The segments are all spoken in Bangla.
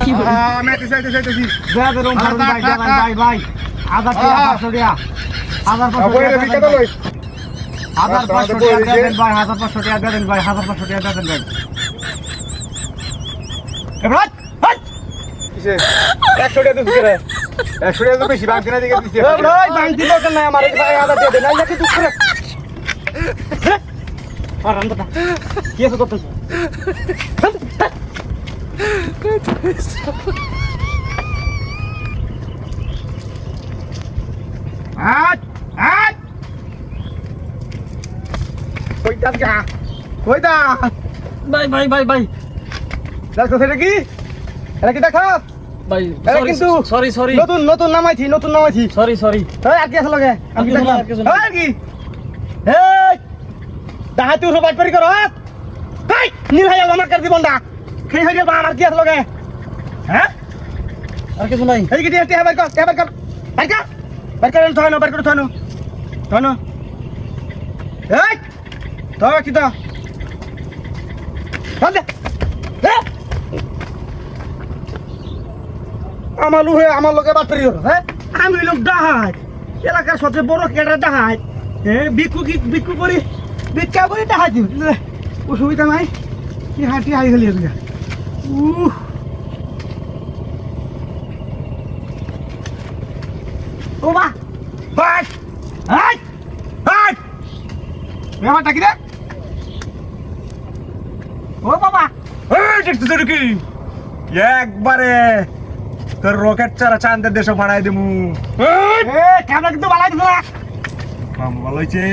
আমি চাইতেছি ভাই 1500 টাকা 1500 টাকা 1500 টাকা দেন ভাই 1500 টাকা দেন ভাই 1500 টাকা দেন ভাই এবার কিসে 100 টাকা দিতে রে 100 টাকা তো বেশি বাকি না দিকে দিছে ভাই বাকি দরকার নাই আমার ভাই 1000 টাকা দেন না কি তুই করে আর আন্দা কি আছে করতে ভাই দেখো সেটা কি এটা কি দেখা ভাই সরি নতুন নামাইছি সরি আর কি আছে লগে আমি দেখলাম আর কি এই দাহাতি উঠো বাইট পারি করো এই নীল হাই আমার কার জীবনটা খেই হয়ে গেল আমার কি আছে লগে হ্যাঁ আর কিছু নাই এই কি দিয়ে বাইর কর থয়নো এই তো কি তো বন্ধ আমার লোকে বাটপারি হলো হ্যাঁ আমি লোক ডাহাই এলাকার সবচেয়ে বড় কেডা ডাহাই বিক্কু করি ভিক্ষা করি ডাহাই দিই অসুবিধা নাই কি হাঁটি হাই গেলি ও বা ব্যাপারটা কি রে ও বাবা কি একবারে তোর রকেট চারা চাঁদের দেশে বানাই দেবো ক্যামেরা কিন্তু বানাই দিব ভালো হয়েছে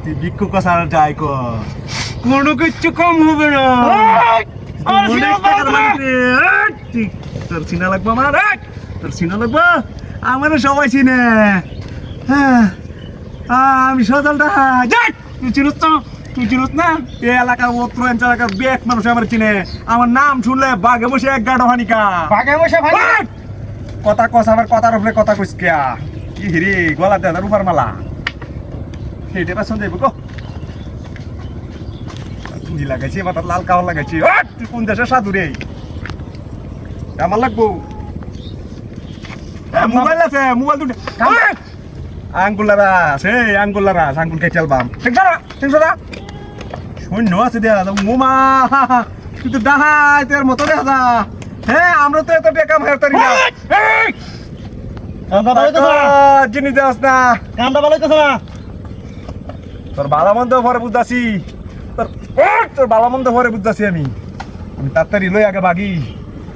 তুই বিক্ষোভ কথা যাই কোনো কিচ্ছু কম হবে না তোর চিনা লাগবো আমার সবাই চিনে হ্যাঁ আমি সজলটা তুই চিনুস না এই এলাকার উত্তরাঞ্চল এলাকার বেক মানুষ আমার চিনে আমার নাম শুনলে বাঘে বসে এক গাঢ় হানিকা কথা কস আমার কথার উপরে কথা কইস কিয়া কি হিরি গলা দেদার উপর মালা সেইটা পাচ্ছ যাইব গো তুই লাগাইছি মাথার লাল কাওয়ার লাগাইছি তুই কোন দেশের সাধু রে আমার লাগবো মোবাইল আছে মোবাইল দুটো আঙ্গুলারা আঙ্গুল কে চালবাম ঠিক না শূন্য আছে দেয়া মোমা তুই তো ডাহাই তোর মতো দেখা হ্যাঁ আমরা তো এত বেকাম হেরতারি না জিনিস দেওয়াস না কামটা ভালো হইতেছে না তোর ভালো মন্দ পরে বুঝতেছি তোর ভালো মন্দ পরে বুঝতেছি আমি তাড়াতাড়ি লই আগে বাগি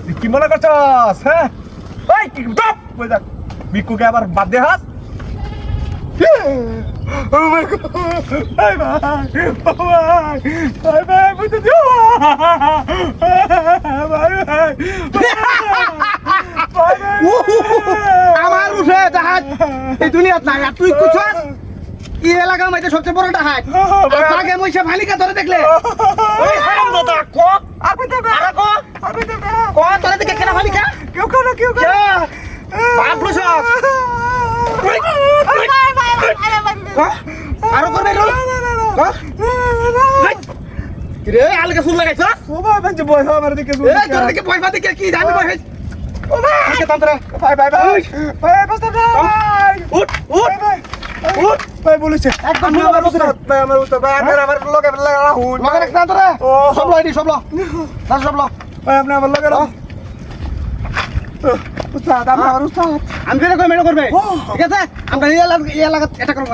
তুই কি মনে করছস হ্যাঁ ওই কি টপ কই যা বিকুকে আবার বাদ দে হাত Oh my god! Bye bye! বুঝতে দিও আমার উঠে জাহাজ এই দুনিয়াত নাই আর তুই কুছাস এই এলাকার মধ্যে সবচেয়ে বড় জাহাজ আগে মইসা ভালিকা ধরে দেখলে ওই হারাম দাদা কো আপনি দেবে আরে কো তোরে দেখে কেন ভালিকা কেউ বাপ লুছাস আরো করবে রে আলগা ফুল লাগাইছ ও বাবা যে বয় আমার দিকে এই তোর দিকে ভয় পাতে কি জানি ভয় ও ভাই কে তন্ত্র বাই বসতে ভাই উঠ ভাই বলেছে একদম আমার উত্তর ভাই আমার লগে রাহুল মগর এক তন্ত্র সব লো এডি সব লো ভাই আপনি আমার লগে রাহুল উস্তাদ আমার উস্তাদ আমি ফেরে কই মেড়ো করবে ঠিক আছে আমরা এই এলাকা এটা করব